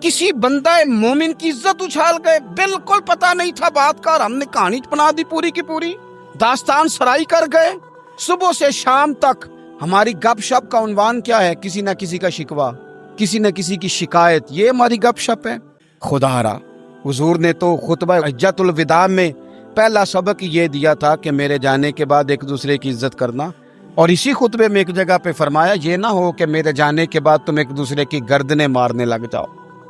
کسی بندہ مومن کی عزت اچھال گئے, بالکل پتہ نہیں تھا بات کا اور ہم نے کہانی بنا دی پوری کی پوری, داستان سرائی کر گئے. صبح سے شام تک ہماری گپ شپ کا عنوان کیا ہے؟ کسی نہ کسی کا شکوہ, کسی نہ کسی کی شکایت, یہ ہماری گپ شپ ہے. خدا را حضور نے تو خطبہ حجۃ الوداع میں پہلا سبق یہ دیا تھا کہ میرے جانے کے بعد ایک دوسرے کی عزت کرنا, اور اسی خطبے میں ایک جگہ پہ فرمایا یہ نہ ہو کہ میرے جانے کے بعد تم ایک دوسرے کی گردنیں مارنے لگ جاؤ.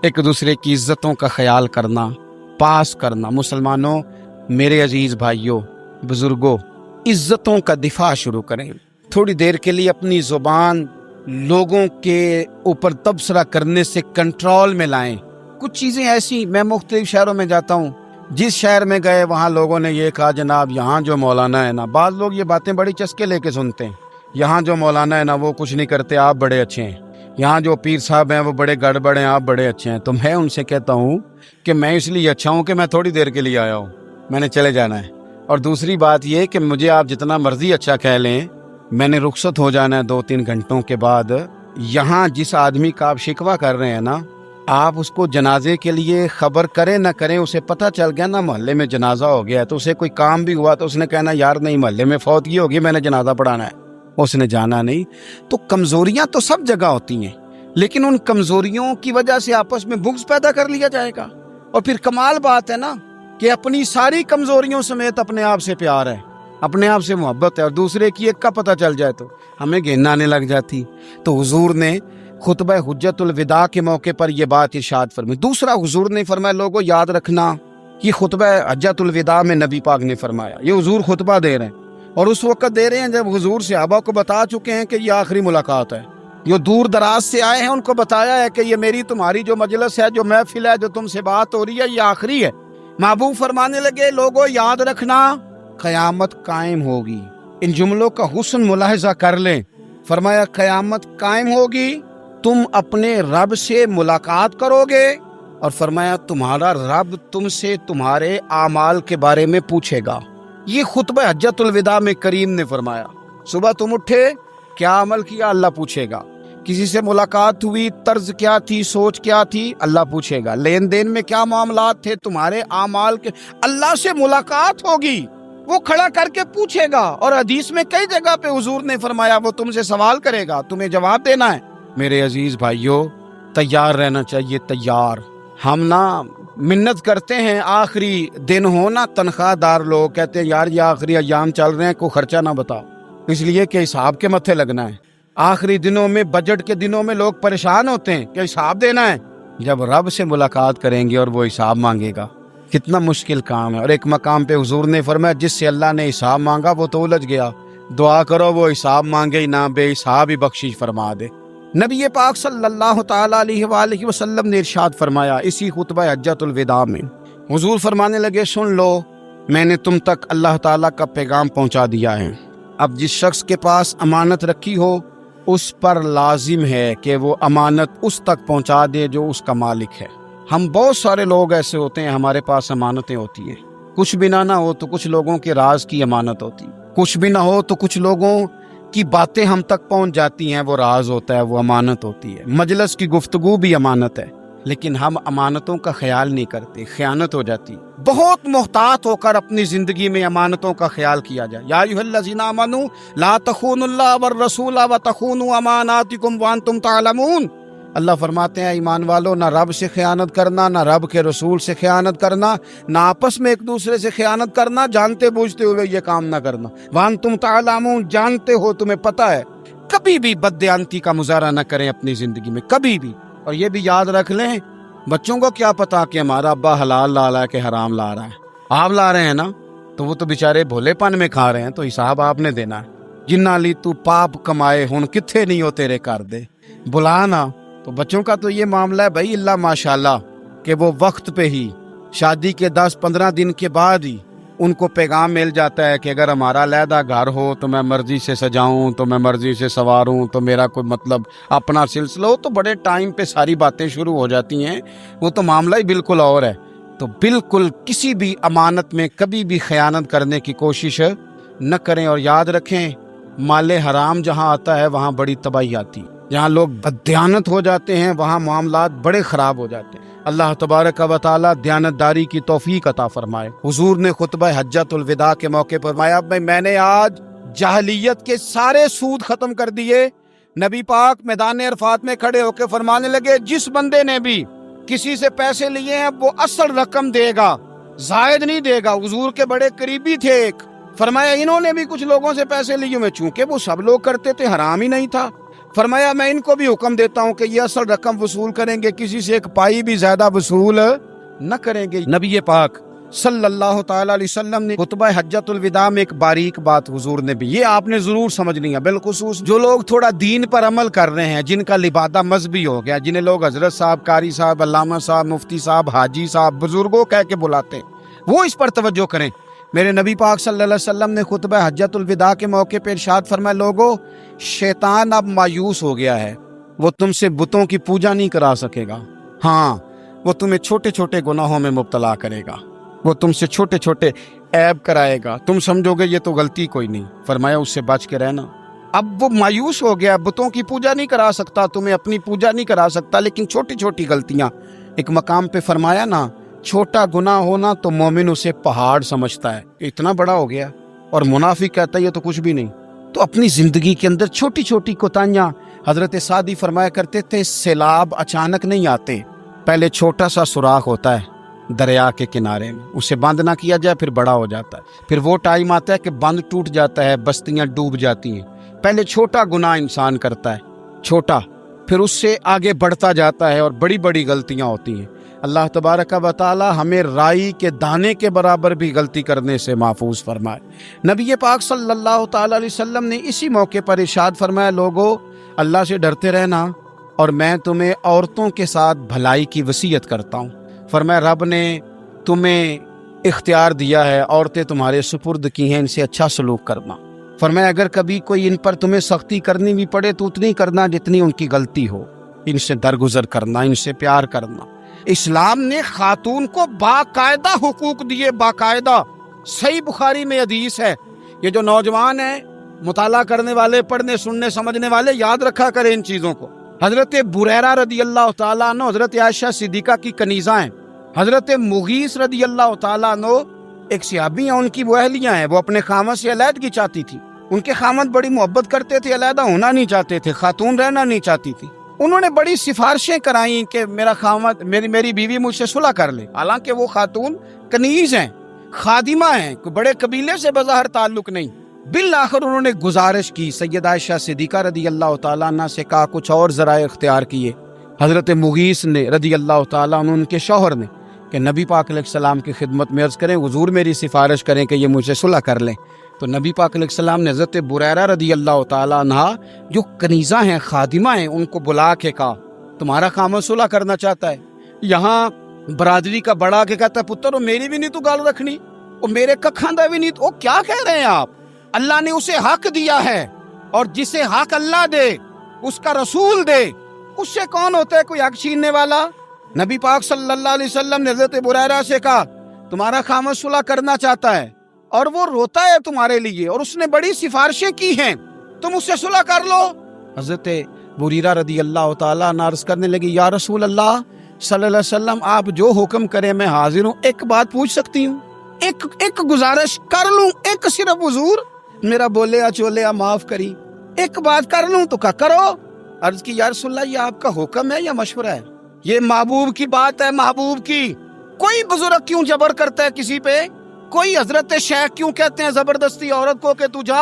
ایک دوسرے کی عزتوں کا خیال کرنا, پاس کرنا. مسلمانوں, میرے عزیز بھائیوں, بزرگوں, عزتوں کا دفاع شروع کریں. تھوڑی دیر کے لیے اپنی زبان لوگوں کے اوپر تبصرہ کرنے سے کنٹرول میں لائیں. کچھ چیزیں ایسی, میں مختلف شہروں میں جاتا ہوں, جس شہر میں گئے وہاں لوگوں نے یہ کہا جناب یہاں جو مولانا ہے نا, بعض لوگ یہ باتیں بڑی چسکے لے کے سنتے ہیں, یہاں جو مولانا ہے نا وہ کچھ نہیں کرتے, آپ بڑے اچھے ہیں. یہاں جو پیر صاحب ہیں وہ بڑے گڑبڑ ہیں, آپ بڑے اچھے ہیں. تو میں ان سے کہتا ہوں کہ میں اس لیے اچھا ہوں کہ میں تھوڑی دیر کے لیے آیا ہوں, میں نے چلے جانا ہے. اور دوسری بات یہ کہ مجھے آپ جتنا مرضی اچھا کہہ لیں, میں نے رخصت ہو جانا ہے 2-3 گھنٹوں کے بعد. یہاں جس آدمی کا آپ شکوہ کر رہے ہیں نا, آپ اس کو جنازے کے لیے خبر کریں نہ کریں, اسے پتہ چل گیا نا محلے میں جنازہ ہو گیا ہے, تو اسے کوئی کام بھی ہوا تو اس نے کہنا یار نہیں محلے میں فوتگی ہوگی, میں نے جنازہ پڑھانا ہے, اس نے جانا نہیں. تو کمزوریاں تو سب جگہ ہوتی ہیں, لیکن ان کمزوریوں کی وجہ سے آپس میں بغض پیدا کر لیا جائے گا. اور پھر کمال بات ہے نا کہ اپنی ساری کمزوریوں سمیت اپنے آپ سے پیار ہے, اپنے آپ سے محبت ہے, اور دوسرے کی ایک کا پتہ چل جائے تو ہمیں گھن آنے لگ جاتی. تو حضور نے خطبہ حجۃ الوداع کے موقع پر یہ بات ارشاد فرمائی. دوسرا حضور نے فرمایا لوگوں یاد رکھنا, یہ خطبہ حجۃ الوداع میں نبی پاک نے فرمایا, یہ حضور خطبہ دے رہے ہیں, اور اس وقت دے رہے ہیں جب حضور صحابہ کو بتا چکے ہیں کہ یہ آخری ملاقات ہے. جو دور دراز سے آئے ہیں ان کو بتایا ہے کہ یہ میری تمہاری جو مجلس ہے, جو محفل ہے, جو تم سے بات ہو رہی ہے, یہ آخری ہے. محبوب فرمانے لگے لوگوں یاد رکھنا قیامت قائم ہوگی. ان جملوں کا حسن ملاحظہ کر لیں. فرمایا قیامت قائم ہوگی, تم اپنے رب سے ملاقات کرو گے, اور فرمایا تمہارا رب تم سے تمہارے اعمال کے بارے میں پوچھے گا. یہ خطبہ حجۃ الوداع میں کریم نے فرمایا. صبح تم اٹھے, کیا عمل کیا, اللہ پوچھے گا. کسی سے ملاقات ہوئی, طرز کیا تھی, سوچ کیا تھی, اللہ پوچھے گا. لین دین میں کیا معاملات تھے, تمہارے اعمال کے, اللہ سے ملاقات ہوگی, وہ کھڑا کر کے پوچھے گا. اور حدیث میں کئی جگہ پہ حضور نے فرمایا وہ تم سے سوال کرے گا, تمہیں جواب دینا ہے. میرے عزیز بھائیوں, تیار رہنا چاہیے, تیار. ہم نا منت کرتے ہیں آخری دن ہونا, تنخواہ دار لوگ کہتے ہیں یار یہ آخری ایام چل رہے ہیں, کوئی خرچہ نہ بتاؤ, اس لیے کہ حساب کے متھے لگنا ہے. آخری دنوں میں, بجٹ کے دنوں میں لوگ پریشان ہوتے ہیں کہ حساب دینا ہے. جب رب سے ملاقات کریں گے اور وہ حساب مانگے گا, کتنا مشکل کام ہے. اور ایک مقام پہ حضور نے فرمایا جس سے اللہ نے حساب مانگا وہ تو الجھ گیا, دعا کرو وہ حساب مانگے ہی نہ, بے حساب ہی بخشش فرما دے. نبی پاک صلی اللہ تعالیٰ علیہ وآلہ وسلم نے ارشاد فرمایا اسی خطبہ حجۃ الوداع میں, حضور فرمانے لگے سن لو, میں نے تم تک اللہ تعالیٰ کا پیغام پہنچا دیا ہے. اب جس شخص کے پاس امانت رکھی ہو اس پر لازم ہے کہ وہ امانت اس تک پہنچا دے جو اس کا مالک ہے. ہم بہت سارے لوگ ایسے ہوتے ہیں, ہمارے پاس امانتیں ہوتی ہیں, کچھ بھی نہ ہو تو کچھ لوگوں کے راز کی امانت ہوتی, کچھ بھی نہ ہو تو کچھ لوگوں کی باتیں ہم تک پہنچ جاتی ہیں, وہ راز ہوتا ہے, وہ امانت ہوتی ہے. مجلس کی گفتگو بھی امانت ہے, لیکن ہم امانتوں کا خیال نہیں کرتے, خیانت ہو جاتی. بہت محتاط ہو کر اپنی زندگی میں امانتوں کا خیال کیا جائے. یا ایھا الذین آمنوا لا تخونوا اللہ والرسول وتخونوا اماناتکم وانتم تعلمون. اللہ فرماتے ہیں ایمان والو, نہ رب سے خیانت کرنا, نہ رب کے رسول سے خیانت کرنا, نہ آپس میں ایک دوسرے سے خیانت کرنا, جانتے بوجھتے ہوئے یہ کام نہ کرنا. وانتم تعلمون, جانتے ہو, تمہیں پتہ ہے. کبھی بھی بددیانتی کا مظاہرہ نہ کریں اپنی زندگی میں, کبھی بھی. اور یہ بھی یاد رکھ لیں, بچوں کو کیا پتا کہ ہمارا ابا حلال لا رہا ہے کہ حرام لا رہا ہے. آپ لا رہے ہیں نا, تو وہ تو بیچارے بھولے پن میں کھا رہے ہیں, تو حساب آپ نے دینا ہے. جنہ لی تو پاپ کمائے ہن کتھے نہیں ہو تیرے کر دے, بلانا. تو بچوں کا تو یہ معاملہ ہے بھائی, اللہ ماشاءاللہ کہ وہ وقت پہ ہی, شادی کے 10-15 دن کے بعد ہی ان کو پیغام مل جاتا ہے کہ اگر ہمارا علیحدہ گھر ہو تو میں مرضی سے سجاؤں, تو میں مرضی سے سنواروں, تو میرا کوئی مطلب اپنا سلسلہ ہو. تو بڑے ٹائم پہ ساری باتیں شروع ہو جاتی ہیں, وہ تو معاملہ ہی بالکل اور ہے. تو بالکل کسی بھی امانت میں کبھی بھی خیانت کرنے کی کوشش نہ کریں. اور یاد رکھیں, مال حرام جہاں آتا ہے وہاں بڑی تباہی آتی. جہاں لوگ بددیانت ہو جاتے ہیں وہاں معاملات بڑے خراب ہو جاتے ہیں۔ اللہ تبارک و تعالی دیانتداری کی توفیق عطا فرمائے۔ حضور نے خطبہ حجۃ الوداع کے موقع پر فرمایا میں نے آج جاہلیت کے سارے سود ختم کر دیے۔ نبی پاک میدان عرفات میں کھڑے ہو کے فرمانے لگے جس بندے نے بھی کسی سے پیسے لیے ہیں وہ اصل رقم دے گا، زائد نہیں دے گا۔ حضور کے بڑے قریبی تھے ایک، فرمایا انہوں نے بھی کچھ لوگوں سے پیسے لیے ہوئے، چونکہ وہ سب لوگ کرتے تھے، حرام ہی نہیں تھا۔ فرمایا میں ان کو بھی حکم دیتا ہوں کہ یہ اصل رقم وصول کریں گے، کسی سے ایک پائی بھی زیادہ وصول نہ کریں گے۔ نبی پاک صلی اللہ تعالی علیہ وسلم نے خطبہ حجۃ الوداع میں ایک باریک بات حضور نے بھی، یہ آپ نے ضرور سمجھنی ہے، بالخصوص جو لوگ تھوڑا دین پر عمل کر رہے ہیں، جن کا لبادہ مذہبی ہو گیا، جنہیں لوگ حضرت صاحب، قاری صاحب، علامہ صاحب، مفتی صاحب، حاجی صاحب، بزرگوں کہہ کے بلاتے ہیں، وہ اس پر توجہ کریں۔ میرے نبی پاک صلی اللہ علیہ وسلم نے خطبہ حجۃ الوداع کے موقع پہ ارشاد فرمایا لوگو شیطان اب مایوس ہو گیا ہے، وہ تم سے بتوں کی پوجا نہیں کرا سکے گا، ہاں وہ تمہیں چھوٹے چھوٹے گناہوں میں مبتلا کرے گا، وہ تم سے چھوٹے چھوٹے عیب کرائے گا، تم سمجھو گے یہ تو غلطی کوئی نہیں، فرمایا اس سے بچ کے رہنا۔ اب وہ مایوس ہو گیا، بتوں کی پوجا نہیں کرا سکتا، تمہیں اپنی پوجا نہیں کرا سکتا، لیکن چھوٹی چھوٹی غلطیاں، ایک مقام پہ فرمایا نا چھوٹا گناہ ہونا تو مومن اسے پہاڑ سمجھتا ہے کہ اتنا بڑا ہو گیا، اور منافق کہتا ہے یہ تو کچھ بھی نہیں۔ تو اپنی زندگی کے اندر چھوٹی چھوٹی کوتاہیاں، حضرت سعدی فرمایا کرتے تھے سیلاب اچانک نہیں آتے، پہلے چھوٹا سا سوراخ ہوتا ہے دریا کے کنارے میں، اسے بند نہ کیا جائے پھر بڑا ہو جاتا ہے، پھر وہ ٹائم آتا ہے کہ بند ٹوٹ جاتا ہے، بستیاں ڈوب جاتی ہیں۔ پہلے چھوٹا گناہ انسان کرتا ہے، چھوٹا، پھر اس سے آگے بڑھتا جاتا ہے اور بڑی بڑی غلطیاں ہوتی ہیں۔ اللہ تبارک و تعالی ہمیں رائی کے دانے کے برابر بھی غلطی کرنے سے محفوظ فرمائے۔ نبی پاک صلی اللہ تعالی علیہ وسلم نے اسی موقع پر ارشاد فرمایا لوگو اللہ سے ڈرتے رہنا، اور میں تمہیں عورتوں کے ساتھ بھلائی کی وصیت کرتا ہوں۔ فرمایا رب نے تمہیں اختیار دیا ہے، عورتیں تمہارے سپرد کی ہیں، ان سے اچھا سلوک کرنا۔ فرمایا اگر کبھی کوئی ان پر تمہیں سختی کرنی بھی پڑے تو اتنی کرنا جتنی ان کی غلطی ہو، ان سے درگزر کرنا، ان سے پیار کرنا۔ اسلام نے خاتون کو باقاعدہ حقوق دیے، باقاعدہ، صحیح بخاری میں حدیث ہے۔ یہ جو نوجوان ہیں، مطالعہ کرنے والے، پڑھنے سننے سمجھنے والے، یاد رکھا کریں ان چیزوں کو۔ حضرت بریرہ رضی اللہ تعالیٰ عنہ حضرت عائشہ صدیقہ کی کنیزہ ہیں، حضرت مغیث رضی اللہ تعالیٰ عنہ ایک صحابی ہیں، ان کی وہ اہلیہ ہیں، وہ اپنے خامد سے علیحدگی چاہتی تھی، ان کے خامد بڑی محبت کرتے تھے، علیحدہ ہونا نہیں چاہتے تھے، خاتون رہنا نہیں چاہتی تھی۔ انہوں نے بڑی سفارشیں کرائیں کہ میرا خامد، میری بیوی مجھ سے صلح کر لے، حالانکہ وہ خاتون کنیز ہیں، خادمہ ہیں، کوئی بڑے قبیلے سے بظاہر تعلق نہیں۔ بالآخر انہوں نے گزارش کی، سیدہ عائشہ صدیقہ رضی اللہ تعالیٰ عنہ سے کہا، کچھ اور ذرائع اختیار کیے۔ حضرت مغیث نے رضی اللہ تعالیٰ عنہ، ان کے شوہر نے، کہ نبی پاک علیہ السلام کی خدمت میں عرض کریں حضور میری سفارش کریں کہ یہ مجھ سے صلح کر لیں۔ تو نبی پاک علیہ السلام نے حضرت بریرہ رضی اللہ تعالیٰ عنہ جو کنیزہ ہیں، خادمہ ہیں، ان کو بلا کے کہا تمہارا خامد صلح کرنا چاہتا ہے۔ یہاں برادری کا بڑا کے کہتا ہے پتر وہ میری بھی نہیں تو گال رکھنی، وہ میرے ککھاں دا بھی نہیں تو، وہ کیا کہہ رہے ہیں آپ؟ اللہ نے اسے حق دیا ہے، اور جسے حق اللہ دے اس کا رسول دے، اس سے کون ہوتا ہے کوئی حق چھیننے والا؟ نبی پاک صلی اللہ علیہ وسلم نے حضرت بریرہ سے کہا تمہارا خامد صلح کرنا چاہتا ہے اور وہ روتا ہے تمہارے لیے، اور اس نے بڑی سفارشیں کی ہیں، تم اس سے صلح کر لو۔ حضرت بریرہ رضی اللہ تعالیٰ عنہ عرض کرنے لگی یا رسول اللہ صلی اللہ علیہ وسلم آپ جو حکم کریں میں حاضر ہوں، ایک بات پوچھ سکتی ہوں، ایک گزارش کر لوں، ایک صرف حضور میرا بولیا چولیا معاف کری، ایک بات کر لوں؟ تو کہا کرو۔ عرض کی یا رسول اللہ یہ آپ کا حکم ہے یا مشورہ ہے؟ یہ محبوب کی بات ہے، محبوب کی۔ کوئی بزرگ کیوں جبر کرتا ہے کسی پہ؟ کوئی حضرت شیخ کیوں کہتے ہیں زبردستی عورت کو کہ تو جا؟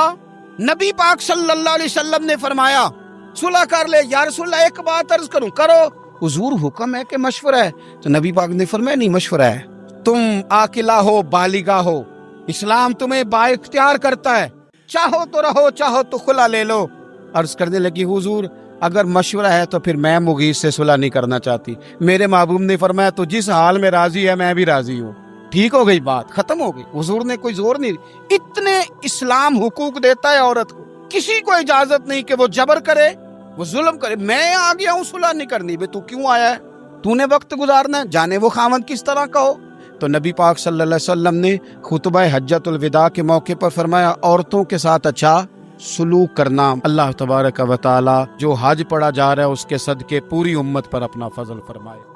نبی پاک صلی اللہ علیہ وسلم نے فرمایا صلح کر لے۔ یا رسول اللہ ایک بات عرض کروں؟ کرو۔ حضور حکم ہے کہ مشورہ ہے؟ تو نبی پاک نے فرمایا نہیں مشورہ ہے، تم عاقلہ ہو، بالغہ ہو، اسلام تمہیں با اختیار کرتا ہے، چاہو تو رہو، چاہو تو خلا لے لو۔ عرض کرنے لگی حضور اگر مشورہ ہے تو پھر میں مغیث سے صلح نہیں کرنا چاہتی۔ میرے محبوب نے فرمایا تو جس حال میں راضی ہے میں بھی راضی ہوں۔ ٹھیک ہو گئی بات، ختم ہو گئی۔ حضور نے کوئی زور نہیں، اتنے اسلام حقوق دیتا ہے عورت کو، کسی کو اجازت نہیں کہ وہ جبر کرے، وہ ظلم کرے۔ میں آ گیا ہوں صلح نہیں کرنی، بے تو کیوں آیا ہے؟ تو نے وقت گزارنا ہے، جانے وہ خامد کس طرح کا ہو۔ تو نبی پاک صلی اللہ علیہ وسلم نے خطبہ حجۃ الوداع کے موقع پر فرمایا عورتوں کے ساتھ اچھا سلوک کرنا۔ اللہ تبارک و تعالی جو حج پڑھا جا رہا ہے اس کے صدقے پوری امت پر اپنا فضل فرمائے۔